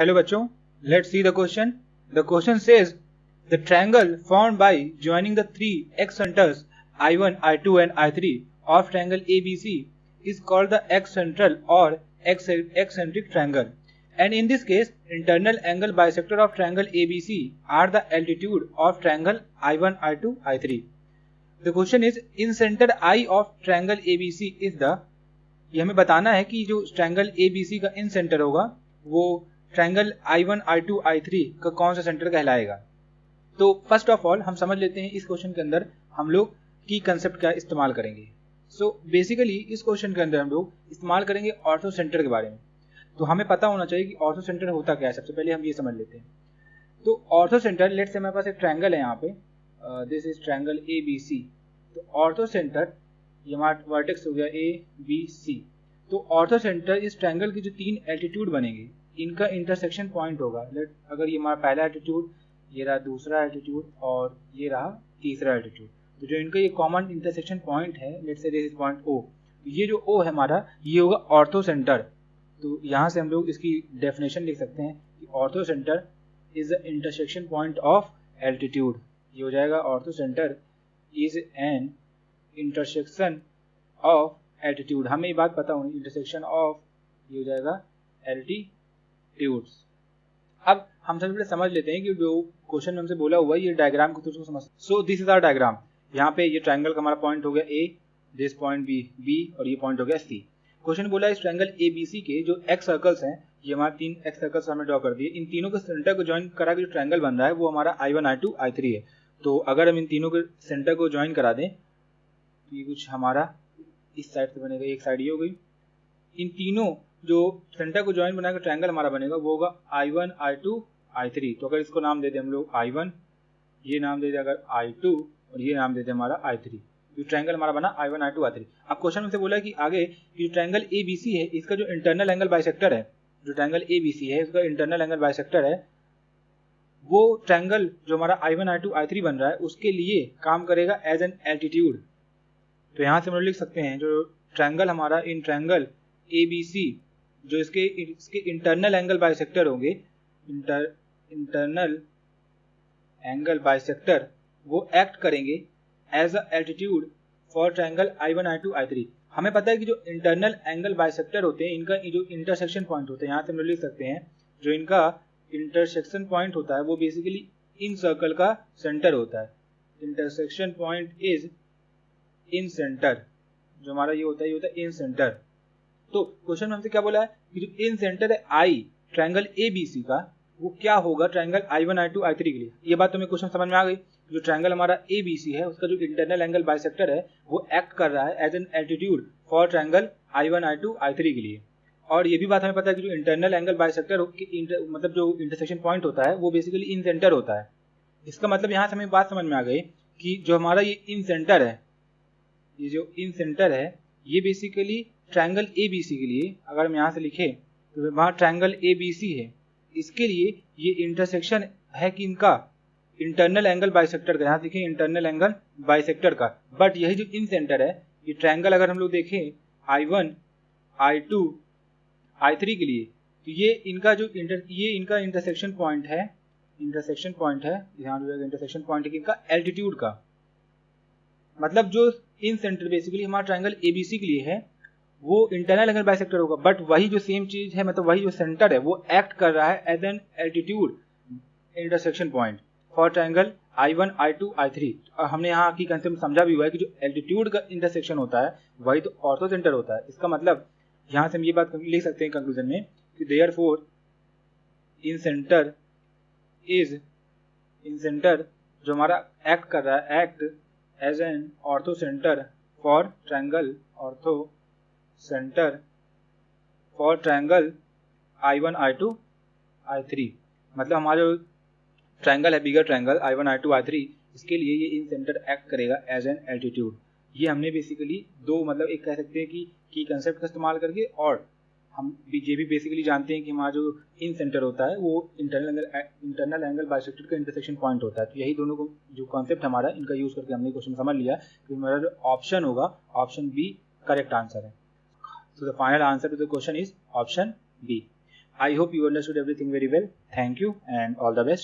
Hello bachcho, let's see the question. The question says the triangle formed by joining the three x-centers I1, I2 and I3 of triangle ABC is called the x-central or x-centric triangle. And in this case, internal angle bisector of triangle ABC are the altitude of triangle I1, I2, I3. The question is in center I of triangle ABC is the, ये हमें बताना है कि जो triangle ABC का इन centre होगा वो triangle I1, I2, I3 का कौन सा सेंटर कहलाएगा। तो फर्स्ट ऑफ ऑल हम समझ लेते हैं इस क्वेश्चन के अंदर हम लोग की कंसेप्ट का इस्तेमाल करेंगे। सो बेसिकली इस क्वेश्चन के अंदर हम लोग इस्तेमाल करेंगे ऑर्थो सेंटर के बारे में। तो हमें पता होना चाहिए कि ऑर्थो सेंटर होता क्या है। सबसे पहले हम ये समझ लेते हैं। तो ऑर्थो सेंटर, लेट्स से हमारे पास एक ट्रायंगल है यहाँ पे, दिस इज ट्रायंगल ABC। तो ऑर्थो सेंटर ये हमारा वर्टेक्स हो गया ABC। तो ऑर्थो सेंटर इस ट्रायंगल की जो तीन एल्टीट्यूड बनेंगे इनका इंटरसेक्शन पॉइंट होगा। अगर ये हमारा पहला एल्टीट्यूड, ये रहा दूसरा एल्टीट्यूड और ये रहा तीसरा एल्टीट्यूड, तो जो इनका ये कॉमन इंटरसेक्शन पॉइंट है, let's say this is point O। तो ये जो O है हमारा ये होगा ऑर्थो सेंटर। तो यहाँ से हम लोग इसकी डेफिनेशन लिख सकते हैं कि ortho centre is the intersection point of altitude. ये हो जाएगा ortho centre is an intersection of altitude. हमें ये बात पता होनी, इंटरसेक्शन ऑफ ये हो जाएगा एल्टीट्यूड्स। अब हम सबसे पहले समझ लेते हैं कि जो क्वेश्चन में हमसे बोला हुआ है ये डायग्राम को तो समझ। So this is our diagram. यहाँ पे ये ट्रायंगल का हमारा पॉइंट हो गया A, दिस पॉइंट B और ये पॉइंट हो गया C। क्वेश्चन बोला इस ट्रायंगल ABC के जो एक्स सर्कल्स हैं, ये हमारे तीन एक्स सर्कल्स हमने ड्रॉ कर दिए। इन तीनों के सेंटर को ज्वाइन करा के जो ट्रायंगल बन रहा है वो हमारा I1, I2, I3 है। तो अगर हम इन तीनों के सेंटर को ज्वाइन करा दें तो ये कुछ हमारा इस साइड से बनेगा, एक साइड ये हो गई। इन तीनों जो सेंटर को ज्वाइन बनाकर ट्रायंगल हमारा बनेगा वो होगा I1, I2, I3। तो अगर इसको नाम दे दें हम लोग I1, ये नाम दे दें अगर I2 और ये नाम दे दें हमारा I3, जो ट्रायंगल हमारा बना I1, I2, I3। अब क्वेश्चन में से बोला कि आगे जो ट्रायंगल ABC है इसका जो इंटरनल एंगल बाइसेक्टर है, जो ट्रायंगल ABC है इसका इंटरनल एंगल बाइसेक्टर है, वो ट्रायंगल जो हमारा I1, I2, I3 बन रहा है उसके लिए काम करेगा एज एन एल्टीट्यूड। तो यहाँ से हम लोग लिख सकते हैं जो ट्रायंगल हमारा इन ट्रायंगल ABC जो इसके इंटरनल एंगल बाइसेक्टर होंगे, इंटरनल एंगल बाइसेक्टर वो एक्ट करेंगे as a altitude for triangle I1, I2, I3। हमें पता है कि जो इंटरनल एंगल बाइसेक्टर होते हैं इनका जो इंटरसेक्शन पॉइंट होता है, यहाँ से हम लोग लिख सकते हैं जो इनका इंटरसेक्शन पॉइंट होता है वो बेसिकली इन सर्कल का सेंटर होता है। Intersection point is in centre, जो हमारा ये होता है इन सेंटर। तो क्वेश्चन में हमसे क्या बोला है कि जो इन सेंटर है I ट्रायंगल ABC का वो क्या होगा ट्रायंगल I1, I2, I3 के लिए। ये बात तुम्हें क्वेश्चन समझ में आ गई। जो ट्रायंगल हमारा ABC है उसका जो इंटरनल एंगल बाइसेक्टर है वो एक्ट कर रहा है as an altitude for triangle I1, I2, I3 के लिए। और ये भी बात हमें पता है कि जो इंटरनल एंगल बाइसेक्टर मतलब जो इंटरसेक्शन पॉइंट होता है वो बेसिकली इन सेंटर होता है। इसका मतलब यहाँ से हमें बात समझ में आ गई कि जो हमारा ये इन सेंटर है, ये जो इन सेंटर है ये बेसिकली ट्रायंगल ABC के लिए, अगर हम यहाँ से लिखें तो वहाँ ट्रायंगल ABC है, इसके लिए ये इंटरसेक्शन है कि इनका इंटरनल एंगल बाइसेक्टर का। यहाँ देखें इंटरनल एंगल बाइसेक्टर का, बट यही जो इन सेंटर है ये ट्रायंगल अगर हम लोग देखें I1, I2, I3 के लिए तो ये इनका जो इनका इंटरसेक्शन पॉइंट है, ध्यान रखिएगा इंटरसेक्शन पॉइंट है इनका एल्टीट्यूड का। मतलब जो इन सेंटर बेसिकली हमारा ट्रायंगल ABC के लिए है वो इंटरनल एंगल बाइसेक्टर होगा, बट वही जो सेम चीज है मतलब वही जो सेंटर है वो एक्ट कर रहा है as an altitude intersection point for triangle I1, I2, I3। और हमने यहाँ की कंसेप्ट समझा भी हुआ है कि जो एल्टीट्यूड का इंटरसेक्शन होता है वही तो ऑर्थो सेंटर होता है। इसका मतलब यहाँ से हम ये बात लिख सकते हैं कंक्लूजन में कि देयरफॉर इन सेंटर जो हमारा एक्ट कर रहा है act as an orthocentre for triangle I1, I2, I3। मतलब हमारा जो ट्रायंगल है बिगर ट्रायंगल I1, I2, I3 इसके लिए ये इन सेंटर एक्ट करेगा एज एन एल्टीट्यूड। ये हमने बेसिकली दो मतलब एक कह सकते हैं कि की कंसेप्ट का इस्तेमाल करके, और हम ये भी बेसिकली जानते हैं कि हमारा जो इन सेंटर होता है वो इंटरनल एंगल बाइसेक्टर का इंटरसेक्शन पॉइंट होता है। तो यही दोनों को जो कॉन्सेप्ट हमारा इनका यूज करके हमने क्वेश्चन समझ लिया कि हमारा जो ऑप्शन होगा ऑप्शन B करेक्ट आंसर है। So the final answer to the question is option B। I hope you understood everything very well. Thank you and all the best.